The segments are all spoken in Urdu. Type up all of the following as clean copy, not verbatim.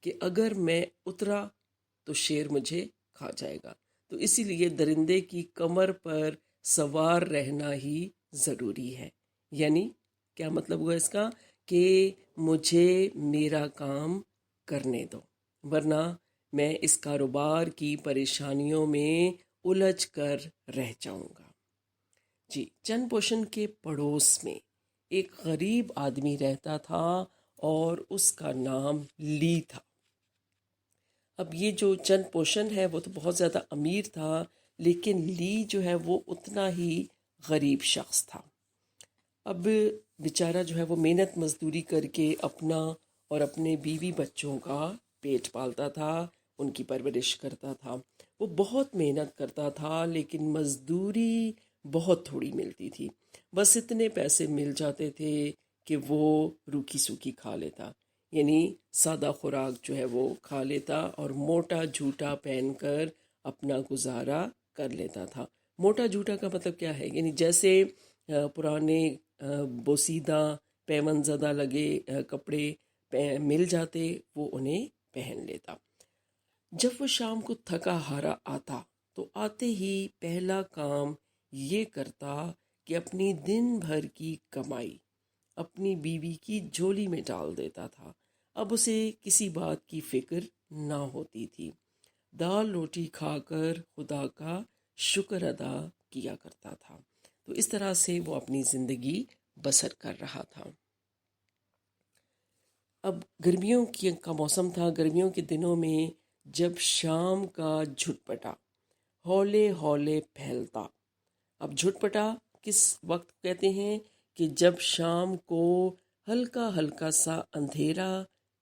کہ اگر میں اترا تو شیر مجھے کھا جائے گا، تو اسی لیے درندے کی کمر پر سوار رہنا ہی ضروری ہے۔ یعنی کیا مطلب ہوا اس کا؟ کہ مجھے میرا کام کرنے دو، ورنہ میں اس کاروبار کی پریشانیوں میں الجھ کر رہ جاؤں گا۔ جی، چن پوشن کے پڑوس میں ایک غریب آدمی رہتا تھا اور اس کا نام لی تھا۔ اب یہ جو چن پوشن ہے وہ تو بہت زیادہ امیر تھا، لیکن لی جو ہے وہ اتنا ہی غریب شخص تھا۔ اب بیچارہ جو ہے وہ محنت مزدوری کر کے اپنا اور اپنے بیوی بچوں کا پیٹ پالتا تھا، ان کی پرورش کرتا تھا۔ وہ بہت محنت کرتا تھا لیکن مزدوری بہت تھوڑی ملتی تھی، بس اتنے پیسے مل جاتے تھے کہ وہ روکھی سوکھی کھا لیتا، یعنی سادہ خوراک جو ہے وہ کھا لیتا اور موٹا جھوٹا پہن کر اپنا گزارا کر لیتا تھا۔ موٹا جھوٹا کا مطلب کیا ہے؟ یعنی جیسے پرانے بوسیدہ پیون زدہ لگے کپڑے مل جاتے وہ انہیں پہن لیتا۔ جب وہ شام کو تھکا ہارا آتا تو آتے ہی پہلا کام یہ کرتا کہ اپنی دن بھر کی کمائی اپنی بیوی کی جھولی میں ڈال دیتا تھا۔ اب اسے کسی بات کی فکر نہ ہوتی تھی، دال روٹی کھا کر خدا کا شکر ادا کیا کرتا تھا۔ تو اس طرح سے وہ اپنی زندگی بسر کر رہا تھا۔ اب گرمیوں کا موسم تھا۔ گرمیوں کے دنوں میں جب شام کا جھٹپٹا ہولے ہولے پھیلتا، اب جھٹپٹا کس وقت کہتے ہیں؟ کہ جب شام کو ہلکا ہلکا سا اندھیرا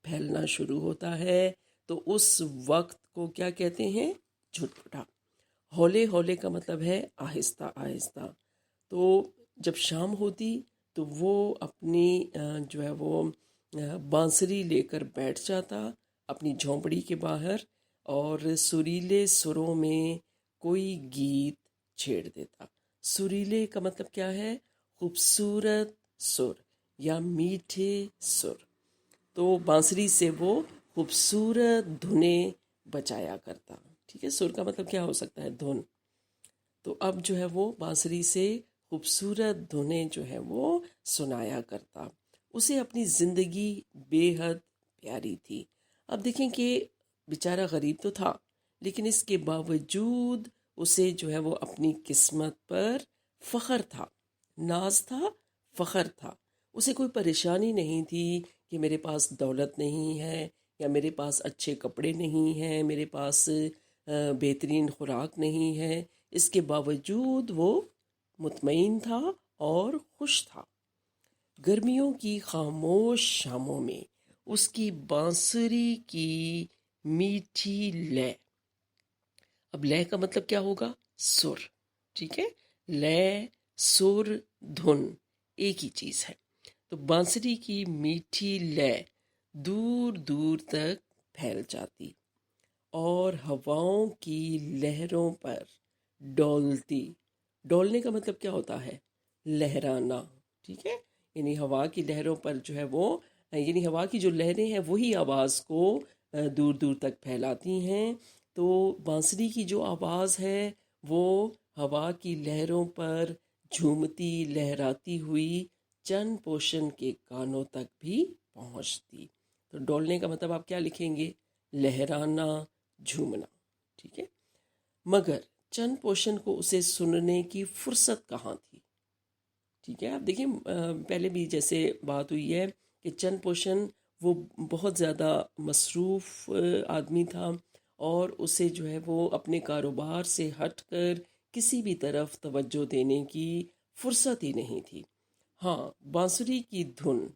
پھیلنا شروع ہوتا ہے تو اس وقت کو کیا کہتے ہیں؟ جھٹپٹا۔ ہولے ہولے کا مطلب ہے آہستہ آہستہ۔ تو جب شام ہوتی تو وہ اپنی جو ہے وہ بانسری لے کر بیٹھ جاتا اپنی جھونپڑی کے باہر اور سریلے سروں میں کوئی گیت چھیڑ دیتا۔ سریلے کا مطلب کیا ہے؟ خوبصورت سر یا میٹھے سر۔ تو بانسری سے وہ خوبصورت دھنیں بجایا کرتا۔ ٹھیک ہے، سر کا مطلب کیا ہو سکتا ہے؟ دھن۔ تو اب جو ہے وہ بانسری سے خوبصورت دھنیں جو ہے وہ سنایا کرتا۔ اسے اپنی زندگی بے حد پیاری تھی۔ اب دیکھیں کہ بیچارہ غریب تو تھا، لیکن اس کے باوجود اسے جو ہے وہ اپنی قسمت پر فخر تھا، ناز تھا، فخر تھا۔ اسے کوئی پریشانی نہیں تھی کہ میرے پاس دولت نہیں ہے، یا میرے پاس اچھے کپڑے نہیں ہیں، میرے پاس بہترین خوراک نہیں ہے۔ اس کے باوجود وہ مطمئن تھا اور خوش تھا۔ گرمیوں کی خاموش شاموں میں اس کی بانسری کی میٹھی لے، اب لے کا مطلب کیا ہوگا؟ سر۔ ٹھیک ہے، لے، سر، دھن ایک ہی چیز ہے۔ تو بانسری کی میٹھی لے دور دور تک پھیل جاتی اور ہواؤں کی لہروں پر ڈولتی۔ ڈولنے کا مطلب کیا ہوتا ہے؟ لہرانا۔ ٹھیک ہے، یعنی ہوا کی لہروں پر جو ہے وہ، یعنی ہوا کی جو لہریں ہیں وہی آواز کو دور دور تک پھیلاتی ہیں۔ تو بانسری کی جو آواز ہے وہ ہوا کی لہروں پر جھومتی لہراتی ہوئی چن پوشن کے کانوں تک بھی پہنچتی۔ تو ڈولنے کا مطلب آپ کیا لکھیں گے؟ لہرانا، جھومنا۔ ٹھیک ہے، مگر چن پوشن کو اسے سننے کی فرصت کہاں تھی؟ ٹھیک ہے، آپ دیکھیں پہلے بھی جیسے بات ہوئی ہے کہ چن پوشن وہ بہت زیادہ مصروف آدمی تھا اور اسے جو ہے وہ اپنے کاروبار سے ہٹ کر کسی بھی طرف توجہ دینے کی فرصت ہی نہیں تھی۔ ہاں، بانسری کی دھن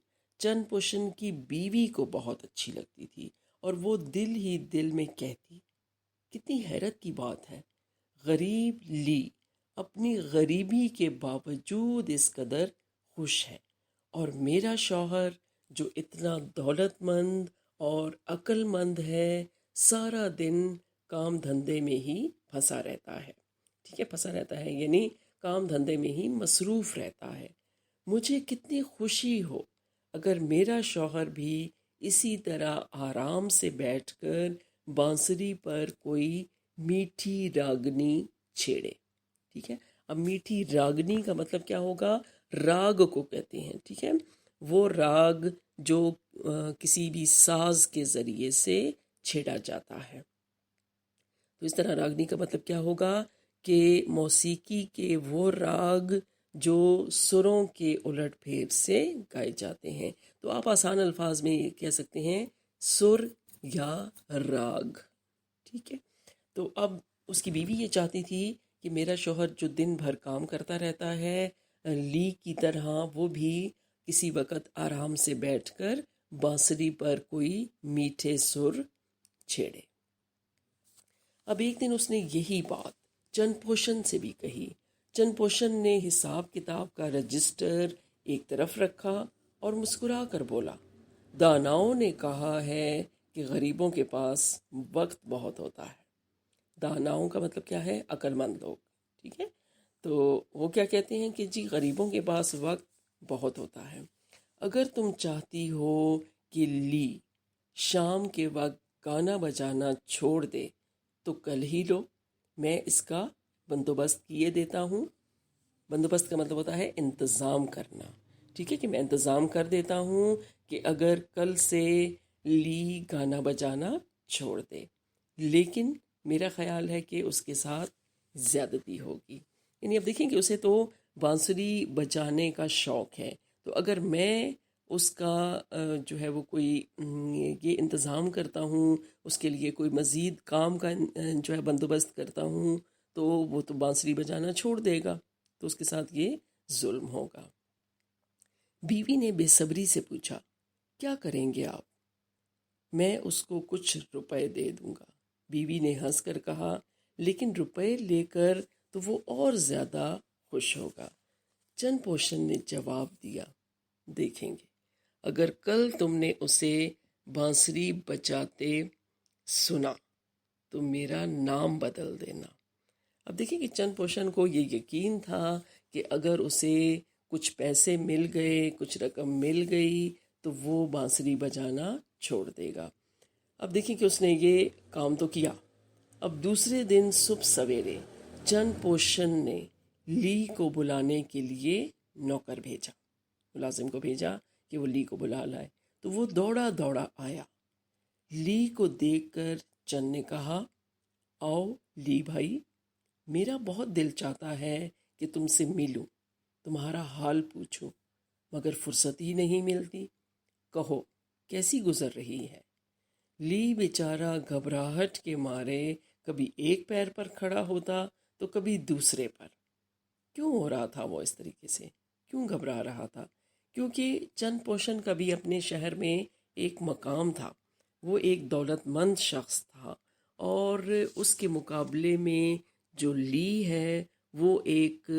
چن پوشن کی بیوی کو بہت اچھی لگتی تھی اور وہ دل ہی دل میں کہتی، کتنی حیرت کی بات ہے، غریب لی اپنی غریبی کے باوجود اس قدر خوش ہے، اور میرا شوہر جو اتنا دولت مند اور عقل مند ہے سارا دن کام دھندے میں ہی پھنسا رہتا ہے۔ ٹھیک ہے، پھنسا رہتا ہے یعنی کام دھندے میں ہی مصروف رہتا ہے۔ مجھے کتنی خوشی ہو اگر میرا شوہر بھی اسی طرح آرام سے بیٹھ کر بانسری پر کوئی میٹھی راگنی چھیڑے. ٹھیک ہے. اب میٹھی راگنی کا مطلب کیا ہوگا؟ راگ کو کہتے ہیں. ٹھیک ہے. وہ راگ جو کسی بھی ساز کے ذریعے سے چھیڑا جاتا ہے. تو اس طرح راگنی کا مطلب کیا ہوگا کہ موسیقی کے وہ راگ جو سروں کے الٹ پھیر سے گائے جاتے ہیں. تو آپ آسان الفاظ میں یہ کہہ سکتے ہیں سر یا راگ. ٹھیک ہے. تو اب اس کی بیوی یہ چاہتی تھی کہ میرا شوہر جو دن بھر کام کرتا رہتا ہے لی کی طرح وہ بھی کسی وقت آرام سے بیٹھ کر بانسری پر کوئی میٹھے سر چھیڑے. اب ایک دن اس نے یہی بات چند پوشن سے بھی کہی. چند پوشن نے حساب کتاب کا رجسٹر ایک طرف رکھا اور مسکرا کر بولا، داناؤں نے کہا ہے کہ غریبوں کے پاس وقت بہت ہوتا ہے. داناؤں کا مطلب کیا ہے؟ عقل مند لوگ. ٹھیک ہے. تو وہ کیا کہتے ہیں کہ جی غریبوں کے پاس وقت بہت ہوتا ہے. اگر تم چاہتی ہو کہ لی شام کے وقت گانا بجانا چھوڑ دے تو کل ہی لو، میں اس کا بندوبست کیے دیتا ہوں. بندوبست کا مطلب ہوتا ہے انتظام کرنا. ٹھیک ہے. کہ میں انتظام کر دیتا ہوں کہ اگر کل سے لی گانا بجانا چھوڑ دے، لیکن میرا خیال ہے کہ اس کے ساتھ زیادتی ہوگی. یعنی اب دیکھیں کہ اسے تو بانسری بجانے کا شوق ہے، تو اگر میں اس کا جو ہے وہ کوئی یہ انتظام کرتا ہوں، اس کے لیے کوئی مزید کام کا جو ہے بندوبست کرتا ہوں، تو وہ تو بانسری بجانا چھوڑ دے گا، تو اس کے ساتھ یہ ظلم ہوگا. بیوی نے بے صبری سے پوچھا، کیا کریں گے آپ؟ میں اس کو کچھ روپے دے دوں گا. بیوی نے ہنس کر کہا، لیکن روپے لے کر تو وہ اور زیادہ خوش ہوگا. چند پوشن نے جواب دیا، دیکھیں گے. اگر کل تم نے اسے بانسری بجاتے سنا تو میرا نام بدل دینا. اب دیکھیں کہ چند پوشن کو یہ یقین تھا کہ اگر اسے کچھ پیسے مل گئے، کچھ رقم مل گئی تو وہ بانسری بجانا چھوڑ دے گا. اب دیکھیں کہ اس نے یہ کام تو کیا. اب دوسرے دن صبح سویرے چند پوشن نے لی کو بلانے کے لیے نوکر بھیجا، ملازم کو بھیجا کہ وہ لی کو بلا لائے. تو وہ دوڑا دوڑا آیا. لی کو دیکھ کر چند نے کہا، آؤ لی بھائی، میرا بہت دل چاہتا ہے کہ تم سے ملوں، تمہارا حال پوچھوں، مگر فرصت ہی نہیں ملتی. کہو کیسی گزر رہی ہے؟ لی بیچارہ گھبراہٹ کے مارے کبھی ایک پیر پر کھڑا ہوتا تو کبھی دوسرے پر. کیوں ہو رہا تھا وہ اس طریقے سے؟ کیوں گھبرا رہا تھا؟ کیونکہ چند پوشن کا بھی اپنے شہر میں ایک مقام تھا. وہ ایک دولت مند شخص تھا، اور اس کے مقابلے میں جو لی ہے وہ ایک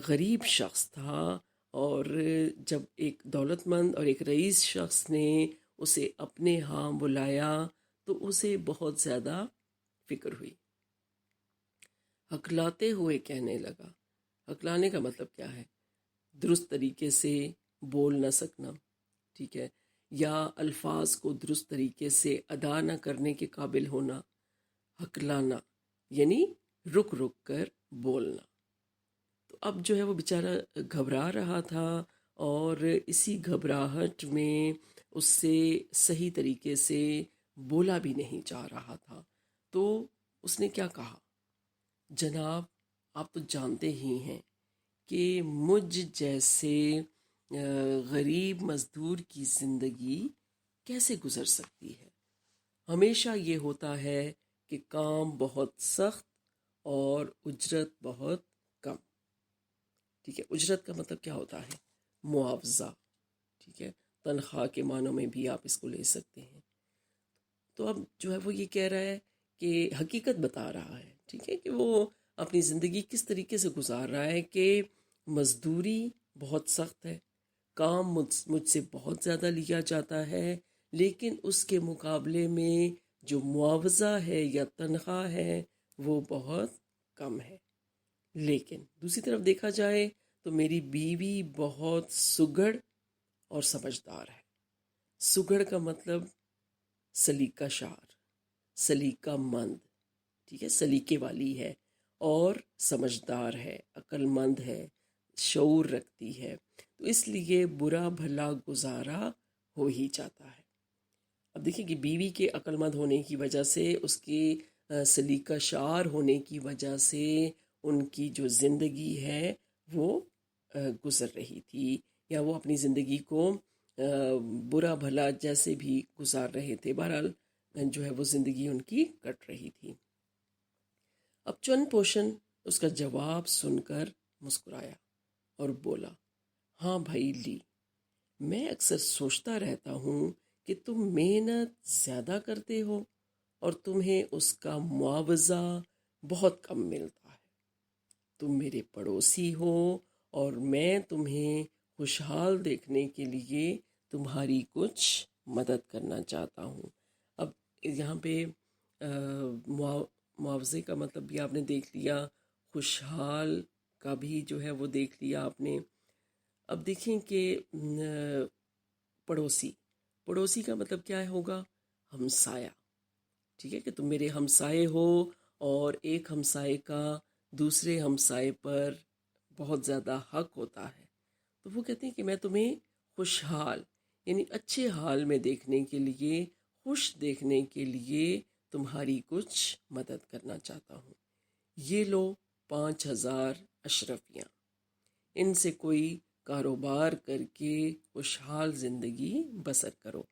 غریب شخص تھا. اور جب ایک دولت مند اور ایک رئیس شخص نے اسے اپنے ہاں بلایا تو اسے بہت زیادہ فکر ہوئی. ہکلاتے ہوئے کہنے لگا. ہکلانے کا مطلب کیا ہے؟ درست طریقے سے بول نہ سکنا. ٹھیک ہے. یا الفاظ کو درست طریقے سے ادا نہ کرنے کے قابل ہونا. ہکلانا یعنی رک رک کر بولنا. تو اب جو ہے وہ بیچارہ گھبرا رہا تھا، اور اسی گھبراہٹ میں اس سے صحیح طریقے سے بولا بھی نہیں جا رہا تھا. تو اس نے کیا کہا، جناب آپ تو جانتے ہی ہیں کہ مجھ جیسے غریب مزدور کی زندگی کیسے گزر سکتی ہے. ہمیشہ یہ ہوتا ہے کہ کام بہت سخت اور اجرت بہت کم. ٹھیک ہے. اجرت کا مطلب کیا ہوتا ہے؟ معاوضہ. ٹھیک ہے. تنخواہ کے معنوں میں بھی آپ اس کو لے سکتے ہیں. تو اب جو ہے وہ یہ کہہ رہا ہے کہ حقیقت بتا رہا ہے. ٹھیک ہے. کہ وہ اپنی زندگی کس طریقے سے گزار رہا ہے کہ مزدوری بہت سخت ہے، کام مجھ سے بہت زیادہ لیا جاتا ہے، لیکن اس کے مقابلے میں جو معاوضہ ہے یا تنخواہ ہے وہ بہت کم ہے. لیکن دوسری طرف دیکھا جائے تو میری بیوی بہت سگڑ اور سمجھدار ہے. سگڑ کا مطلب سلیقہ شار، سلیقہ مند، ٹھیک ہے، سلیقے والی ہے اور سمجھدار ہے، عقل مند ہے، شعور رکھتی ہے، تو اس لیے برا بھلا گزارا ہو ہی جاتا ہے۔ اب دیکھیں کہ بیوی کے عقل مند ہونے کی وجہ سے، اس کی سلیقہ شعار ہونے کی وجہ سے ان کی جو زندگی ہے وہ گزر رہی تھی، یا وہ اپنی زندگی کو برا بھلا جیسے بھی گزار رہے تھے، بہرحال جو ہے وہ زندگی ان کی کٹ رہی تھی۔ اب چن پوشن اس کا جواب سن کر مسکرایا اور بولا، ہاں بھائی لی، میں اکثر سوچتا رہتا ہوں کہ تم محنت زیادہ کرتے ہو اور تمہیں اس کا معاوضہ بہت کم ملتا ہے۔ تم میرے پڑوسی ہو اور میں تمہیں خوشحال دیکھنے کے لیے تمہاری کچھ مدد کرنا چاہتا ہوں۔ اب یہاں پہ معاوضے کا مطلب بھی آپ نے دیکھ لیا، خوشحال کا بھی جو ہے وہ دیکھ لیا آپ نے۔ اب دیکھیں کہ پڑوسی کا مطلب کیا ہوگا؟ ہمسایہ، ٹھیک ہے، کہ تم میرے ہمسائے ہو اور ایک ہمسائے کا دوسرے ہمسائے پر بہت زیادہ حق ہوتا ہے، تو وہ کہتے ہیں کہ میں تمہیں خوشحال یعنی اچھے حال میں دیکھنے کے لیے، خوش دیکھنے کے لیے تمہاری کچھ مدد کرنا چاہتا ہوں۔ یہ لو 5,000 اشرفیاں، ان سے کوئی کاروبار کر کے خوشحال زندگی بسر کرو۔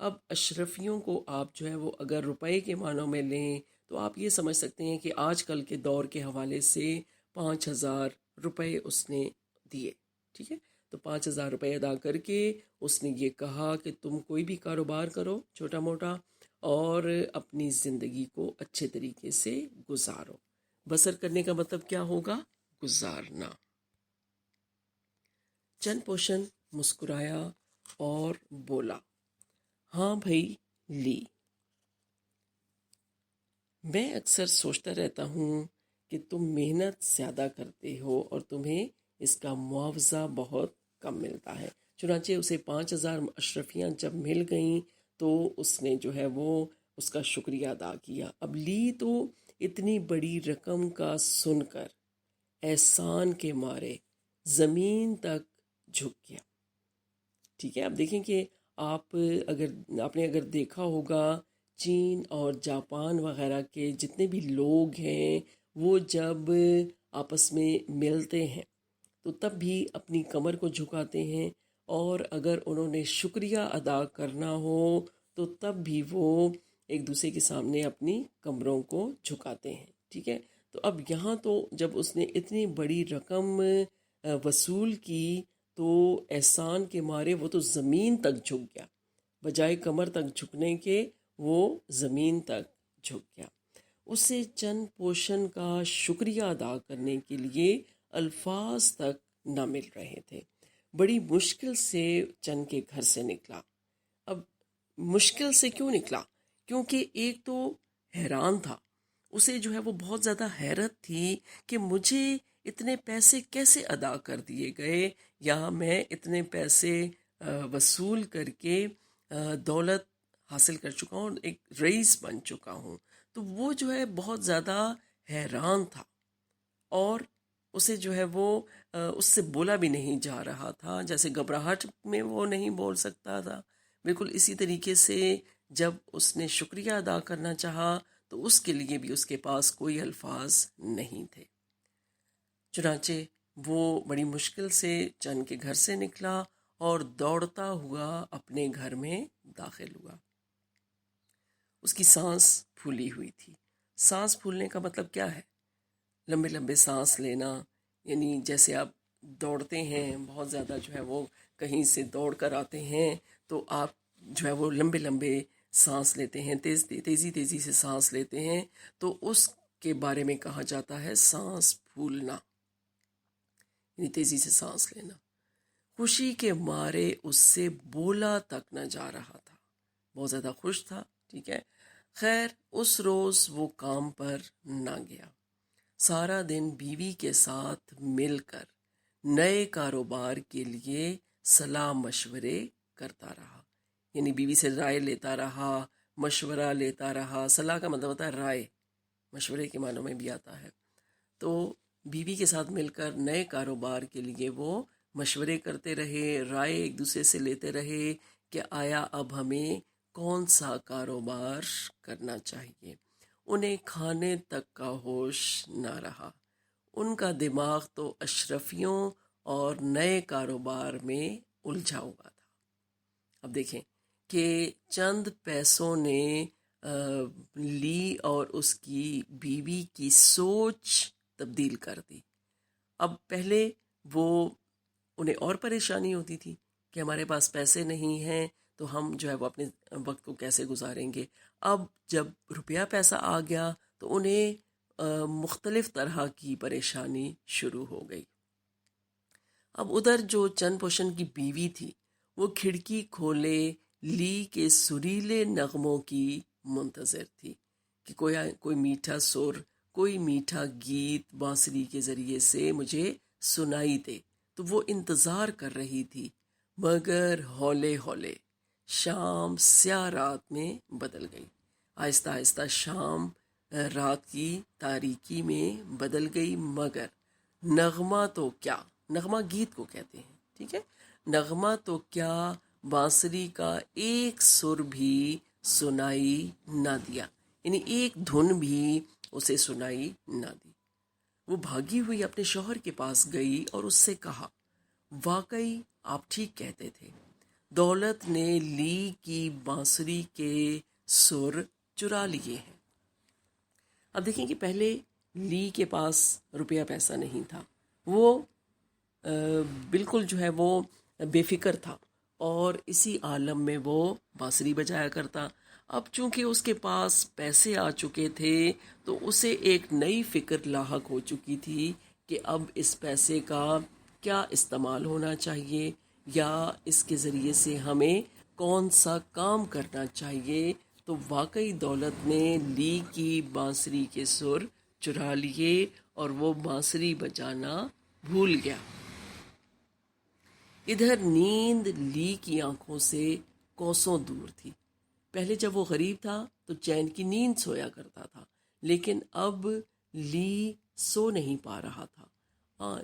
اب اشرفیوں کو آپ جو ہے وہ اگر روپے کے معنوں میں لیں تو آپ یہ سمجھ سکتے ہیں کہ آج کل کے دور کے حوالے سے 5,000 روپے اس نے دیے، ٹھیک ہے، تو 5,000 روپے ادا کر کے اس نے یہ کہا کہ تم کوئی بھی کاروبار کرو چھوٹا موٹا اور اپنی زندگی کو اچھے طریقے سے گزارو۔ بسر کرنے کا مطلب کیا ہوگا؟ گزارنا۔ چن پوشن مسکرایا اور بولا، ہاں بھائی لی، میں اکثر سوچتا رہتا ہوں کہ تم محنت زیادہ کرتے ہو اور تمہیں اس کا معاوضہ بہت کم ملتا ہے۔ چنانچہ اسے 5,000 اشرفیاں جب مل گئیں تو اس نے جو ہے وہ اس کا شکریہ ادا کیا۔ اب لی تو اتنی بڑی رقم کا سن کر احسان کے مارے زمین تک جھک گیا، ٹھیک ہے۔ اب دیکھیں کہ آپ نے اگر دیکھا ہوگا چین اور جاپان وغیرہ کے جتنے بھی لوگ ہیں وہ جب آپس میں ملتے ہیں تو تب بھی اپنی کمر کو جھکاتے ہیں، اور اگر انہوں نے شکریہ ادا کرنا ہو تو تب بھی وہ ایک دوسرے کے سامنے اپنی کمروں کو جھکاتے ہیں، ٹھیک ہے۔ تو اب یہاں تو جب اس نے اتنی بڑی رقم وصول کی تو احسان کے مارے وہ تو زمین تک جھک گیا، بجائے کمر تک جھکنے کے وہ زمین تک جھک گیا۔ اسے چن پوشن کا شکریہ ادا کرنے کے لیے الفاظ تک نہ مل رہے تھے۔ بڑی مشکل سے چن کے گھر سے نکلا۔ اب مشکل سے کیوں نکلا؟ کیونکہ ایک تو حیران تھا، اسے جو ہے وہ بہت زیادہ حیرت تھی کہ مجھے اتنے پیسے کیسے ادا کر دیے گئے، یا میں اتنے پیسے وصول کر کے دولت حاصل کر چکا ہوں، ایک رئیس بن چکا ہوں۔ تو وہ جو ہے بہت زیادہ حیران تھا اور اسے جو ہے وہ اس سے بولا بھی نہیں جا رہا تھا، جیسے گھبراہٹ میں وہ نہیں بول سکتا تھا، بالکل اسی طریقے سے جب اس نے شکریہ ادا کرنا چاہا تو اس کے لیے بھی اس کے پاس کوئی الفاظ نہیں تھے۔ چنانچہ وہ بڑی مشکل سے چن کے گھر سے نکلا اور دوڑتا ہوا اپنے گھر میں داخل ہوا۔ اس کی سانس پھولی ہوئی تھی۔ سانس پھولنے کا مطلب کیا ہے؟ لمبے لمبے سانس لینا، یعنی جیسے آپ دوڑتے ہیں، بہت زیادہ جو ہے وہ کہیں سے دوڑ کر آتے ہیں تو آپ جو ہے وہ لمبے لمبے سانس لیتے ہیں، تیزی سے سانس لیتے ہیں، تو اس کے بارے میں کہا جاتا ہے سانس پھولنا، یعنی تیزی سے سانس لینا۔ خوشی کے مارے اس سے بولا تک نہ جا رہا تھا، بہت زیادہ خوش تھا، ٹھیک ہے۔ خیر اس روز وہ کام پر نہ گیا، سارا دن بیوی کے ساتھ مل کر نئے کاروبار کے لیے صلاح مشورے کرتا رہا۔ یعنی بیوی سے رائے لیتا رہا، مشورہ لیتا رہا. صلاح کا مطلب ہوتا ہے رائے، مشورے کے معنوں میں بھی آتا ہے. تو بیوی کے ساتھ مل کر نئے کاروبار کے لیے وہ مشورے کرتے رہے، رائے ایک دوسرے سے لیتے رہے کہ آیا اب ہمیں کون سا کاروبار کرنا چاہیے. انہیں کھانے تک کا ہوش نہ رہا. ان کا دماغ تو اشرفیوں اور نئے کاروبار میں الجھا ہوا تھا. اب دیکھیں کہ چند پیسوں نے لی اور اس کی بیوی کی سوچ تبدیل کر دی. اب پہلے وہ انہیں اور پریشانی ہوتی تھی کہ ہمارے پاس پیسے نہیں ہیں تو ہم جو ہے وہ اپنے وقت کو کیسے گزاریں گے. اب جب روپیہ پیسہ آ گیا تو انہیں مختلف طرح کی پریشانی شروع ہو گئی. اب ادھر جو چند پوشن کی بیوی تھی وہ کھڑکی کھولے لی کے سریلے نغموں کی منتظر تھی کہ کوئی میٹھا سر، کوئی میٹھا گیت بانسری کے ذریعے سے مجھے سنائی دے. تو وہ انتظار کر رہی تھی، مگر ہولے ہولے شام سیاہ رات میں بدل گئی. آہستہ آہستہ شام رات کی تاریکی میں بدل گئی، مگر نغمہ تو کیا، نغمہ گیت کو کہتے ہیں، ٹھیک ہے، نغمہ تو کیا بانسری کا ایک سر بھی سنائی نہ دیا. یعنی ایک دھن بھی اسے سنائی نہ دی. وہ بھاگی ہوئی اپنے شوہر کے پاس گئی اور اس سے کہا، واقعی آپ ٹھیک کہتے تھے، دولت نے لی کی بانسری کے سر چرا لیے ہیں. اب دیکھیں کہ پہلے لی کے پاس روپیہ پیسہ نہیں تھا، وہ بالکل جو ہے وہ بے فکر تھا اور اسی عالم میں وہ بانسری بجایا کرتا. اب چونکہ اس کے پاس پیسے آ چکے تھے تو اسے ایک نئی فکر لاحق ہو چکی تھی کہ اب اس پیسے کا کیا استعمال ہونا چاہیے یا اس کے ذریعے سے ہمیں کون سا کام کرنا چاہیے. تو واقعی دولت نے لی کی بانسری کے سر چرا لیے اور وہ بانسری بجانا بھول گیا. ادھر نیند لی کی آنکھوں سے کوسوں دور تھی. پہلے جب وہ غریب تھا تو چین کی نیند سویا کرتا تھا، لیکن اب لی سو نہیں پا رہا تھا.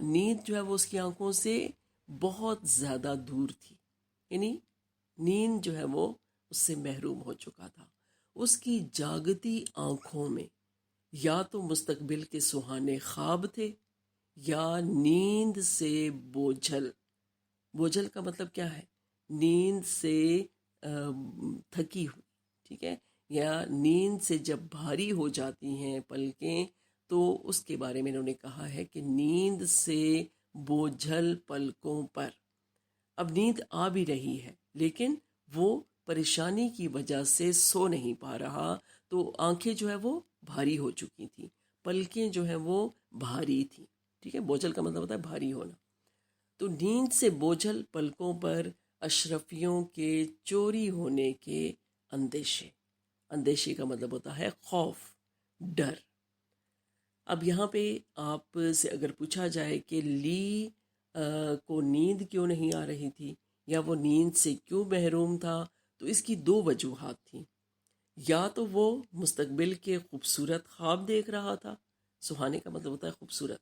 نیند جو ہے وہ اس کی آنکھوں سے بہت زیادہ دور تھی، یعنی نیند جو ہے وہ اس سے محروم ہو چکا تھا. اس کی جاگتی آنکھوں میں یا تو مستقبل کے سہانے خواب تھے یا نیند سے بوجھل کا مطلب کیا ہے، نیند سے تھکی ہوئی، ٹھیک ہے، یا نیند سے جب بھاری ہو جاتی ہیں پلکیں تو اس کے بارے میں انہوں نے کہا ہے کہ نیند سے بوجھل پلکوں پر. اب نیند آ بھی رہی ہے لیکن وہ پریشانی کی وجہ سے سو نہیں پا رہا، تو آنکھیں جو ہے وہ بھاری ہو چکی تھیں، پلکیں جو ہیں وہ بھاری تھیں، ٹھیک ہے، بوجھل کا مطلب ہوتا ہے بھاری ہونا. تو نیند سے بوجھل پلکوں پر اشرفیوں کے چوری ہونے کے اندیشے کا مطلب ہوتا ہے خوف، ڈر. اب یہاں پہ آپ سے اگر پوچھا جائے کہ لی کو نیند کیوں نہیں آ رہی تھی یا وہ نیند سے کیوں محروم تھا، تو اس کی دو وجوہات تھیں. یا تو وہ مستقبل کے خوبصورت خواب دیکھ رہا تھا، سہانے کا مطلب ہوتا ہے خوبصورت،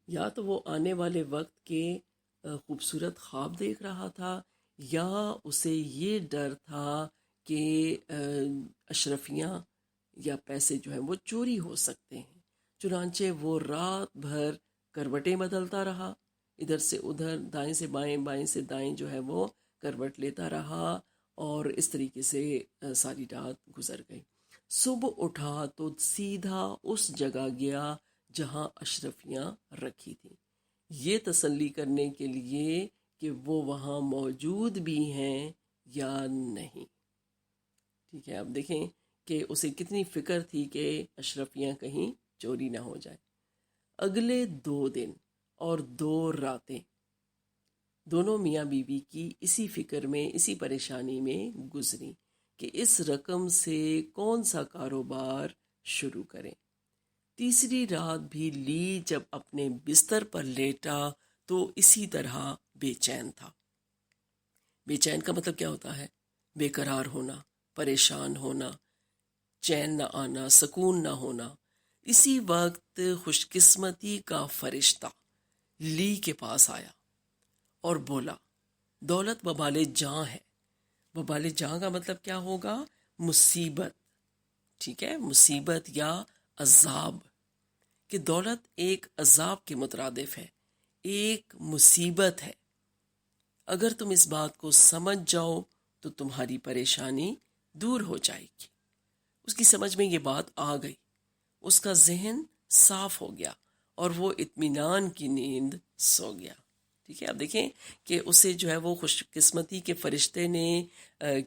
یا تو وہ آنے والے وقت کے خوبصورت خواب دیکھ رہا تھا، یا اسے یہ ڈر تھا کہ اشرفیاں یا پیسے جو ہیں وہ چوری ہو سکتے ہیں. چنانچہ وہ رات بھر کروٹیں بدلتا رہا، ادھر سے ادھر، دائیں سے بائیں، بائیں سے دائیں جو ہے وہ کروٹ لیتا رہا اور اس طریقے سے ساری رات گزر گئی. صبح اٹھا تو سیدھا اس جگہ گیا جہاں اشرفیاں رکھی تھیں، یہ تسلی کرنے کے لیے کہ وہ وہاں موجود بھی ہیں یا نہیں. ٹھیک ہے، اب دیکھیں کہ اسے کتنی فکر تھی کہ اشرفیاں کہیں چوری نہ ہو جائیں. اگلے 2 دن اور 2 راتیں دونوں میاں بیوی کی اسی فکر میں، اسی پریشانی میں گزری کہ اس رقم سے کون سا کاروبار شروع کریں. تیسری رات بھی لی جب اپنے بستر پر لیٹا تو اسی طرح بے چین تھا. بے چین کا مطلب کیا ہوتا ہے؟ بے قرار ہونا، پریشان ہونا، چین نہ آنا، سکون نہ ہونا۔ اسی وقت خوش قسمتی کا فرشتہ لی کے پاس آیا اور بولا دولت وبال جاں ہے۔ وبال جاں کا مطلب کیا ہوگا؟ مصیبت، ٹھیک ہے، مصیبت یا عذاب، کہ دولت ایک عذاب کے مترادف ہے، ایک مصیبت ہے۔ اگر تم اس بات کو سمجھ جاؤ تو تمہاری پریشانی دور ہو جائے گی۔ اس کی سمجھ میں یہ بات آ گئی، اس کا ذہن صاف ہو گیا اور وہ اطمینان کی نیند سو گیا۔ ٹھیک ہے، اب دیکھیں کہ اسے جو ہے وہ خوش قسمتی کے فرشتے نے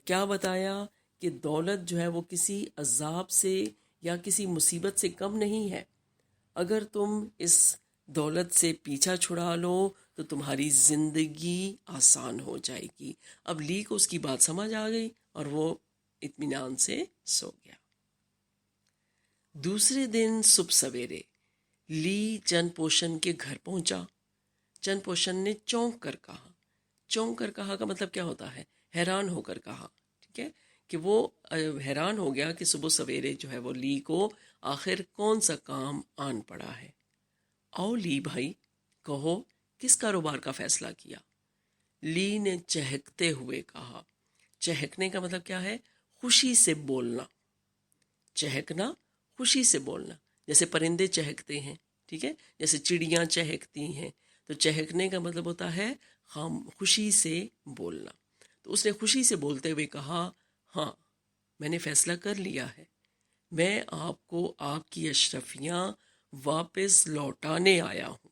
کیا بتایا کہ دولت جو ہے وہ کسی عذاب سے یا کسی مصیبت سے کم نہیں ہے۔ اگر تم اس دولت سے پیچھا چھڑا لو تو تمہاری زندگی آسان ہو جائے گی۔ اب لی کو اس کی بات سمجھ آ گئی اور وہ اطمینان سے سو گیا۔ دوسرے دن صبح سویرے لی چند پوشن کے گھر پہنچا۔ چند پوشن نے چونک کر کہا۔ چونک کر کہا کا مطلب کیا ہوتا ہے؟ حیران ہو کر کہا، ٹھیک ہے، کہ وہ حیران ہو گیا کہ صبح سویرے جو ہے وہ لی کو آخر کون سا کام آن پڑا ہے۔ آؤ لی بھائی، کہو کس کاروبار کا فیصلہ کیا؟ لی نے چہکتے ہوئے کہا۔ چہکنے کا مطلب کیا ہے؟ خوشی سے بولنا، چہکنا، خوشی سے بولنا، جیسے پرندے چہکتے ہیں، ٹھیک ہے، جیسے چڑیاں چہکتی ہیں، تو چہکنے کا مطلب ہوتا ہے خوشی سے بولنا۔ تو اس نے خوشی سے بولتے ہوئے کہا، ہاں میں نے فیصلہ کر لیا ہے، میں آپ کو آپ کی اشرفیاں واپس لوٹانے آیا ہوں۔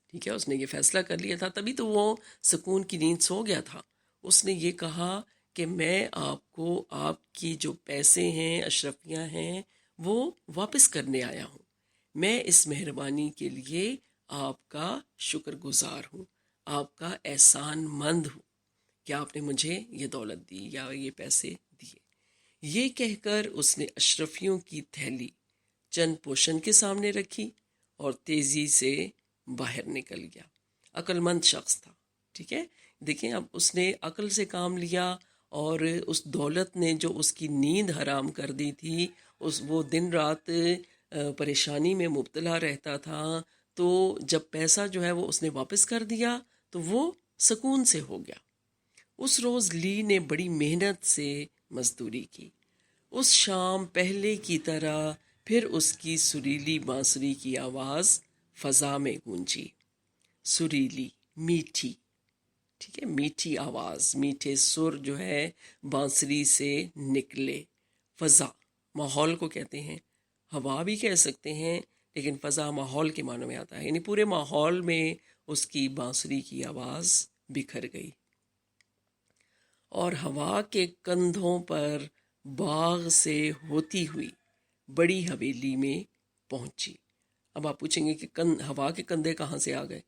ٹھیک ہے، اس نے یہ فیصلہ کر لیا تھا، تبھی تو وہ سکون کی نیند سو گیا تھا۔ اس نے یہ کہا کہ میں آپ کو آپ کی جو پیسے ہیں، اشرفیاں ہیں، وہ واپس کرنے آیا ہوں۔ میں اس مہربانی کے لیے آپ کا شکر گزار ہوں، آپ کا احسان مند ہوں کہ آپ نے مجھے یہ دولت دی یا یہ پیسے دیے۔ یہ کہہ کر اس نے اشرفیوں کی تھیلی چند پوشن کے سامنے رکھی اور تیزی سے باہر نکل گیا۔ عقل مند شخص تھا، ٹھیک ہے، دیکھیں اب اس نے عقل سے کام لیا، اور اس دولت نے جو اس کی نیند حرام کر دی تھی، وہ دن رات پریشانی میں مبتلا رہتا تھا، تو جب پیسہ جو ہے وہ اس نے واپس کر دیا تو وہ سکون سے ہو گیا۔ اس روز لی نے بڑی محنت سے مزدوری کی۔ اس شام پہلے کی طرح پھر اس کی سریلی بانسری کی آواز فضا میں گونجی۔ سریلی، میٹھی، ٹھیک ہے، میٹھی آواز، میٹھے سر جو ہے بانسری سے نکلے۔ فضا ماحول کو کہتے ہیں، ہوا بھی کہہ سکتے ہیں، لیکن فضا ماحول کے معنوں میں آتا ہے، یعنی پورے ماحول میں اس کی بانسری کی آواز بکھر گئی اور ہوا کے کندھوں پر باغ سے ہوتی ہوئی بڑی حویلی میں پہنچی۔ اب آپ پوچھیں گے کہ ہوا کے کندھے کہاں سے آ گئے؟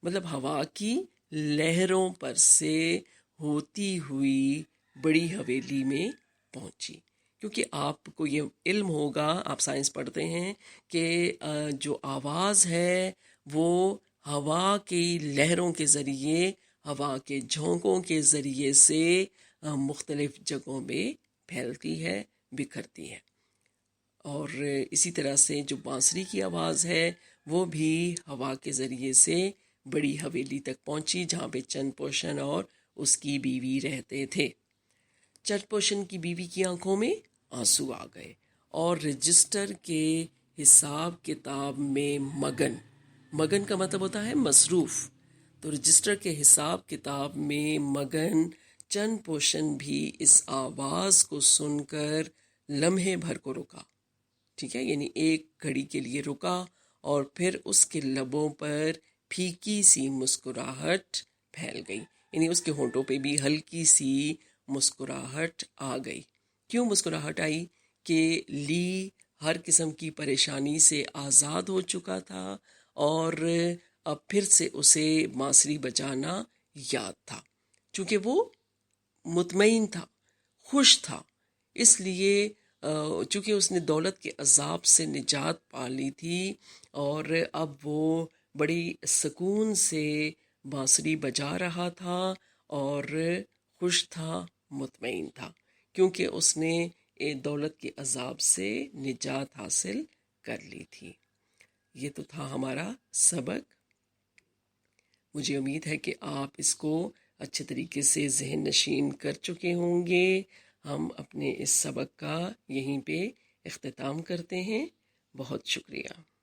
مطلب ہوا کی لہروں پر سے ہوتی ہوئی بڑی حویلی میں پہنچی، کیونکہ آپ کو یہ علم ہوگا، آپ سائنس پڑھتے ہیں کہ جو آواز ہے وہ ہوا کی لہروں کے ذریعے، ہوا کے جھونکوں کے ذریعے سے مختلف جگہوں میں پھیلتی ہے، بکھرتی ہے۔ اور اسی طرح سے جو بانسری کی آواز ہے وہ بھی ہوا کے ذریعے سے بڑی حویلی تک پہنچی، جہاں پہ چند پوشن اور اس کی بیوی رہتے تھے۔ چند پوشن کی بیوی کی آنکھوں میں آنسو آ گئے اور رجسٹر کے حساب کتاب میں مگن کا مطلب ہوتا ہے مصروف، تو رجسٹر کے حساب کتاب میں مگن چند پوشن بھی اس آواز کو سن کر لمحے بھر کو رکا، ٹھیک ہے، یعنی ایک گھڑی کے لیے رکا، اور پھر اس کے لبوں پر پھیکی سی مسکراہٹ پھیل گئی، یعنی اس کے ہونٹوں پہ بھی ہلکی سی مسکراہٹ آ گئی۔ کیوں مسکراہٹ آئی؟ کہ لی ہر قسم کی پریشانی سے آزاد ہو چکا تھا اور اب پھر سے اسے بانسری بجانا یاد تھا، چونکہ وہ مطمئن تھا، خوش تھا، اس لیے چونکہ اس نے دولت کے عذاب سے نجات پا لی تھی اور اب وہ بڑی سکون سے بانسری بجا رہا تھا اور خوش تھا، مطمئن تھا، کیونکہ اس نے دولت کے عذاب سے نجات حاصل کر لی تھی۔ یہ تو تھا ہمارا سبق۔ مجھے امید ہے کہ آپ اس کو اچھے طریقے سے ذہن نشین کر چکے ہوں گے۔ ہم اپنے اس سبق کا یہیں پہ اختتام کرتے ہیں۔ بہت شکریہ۔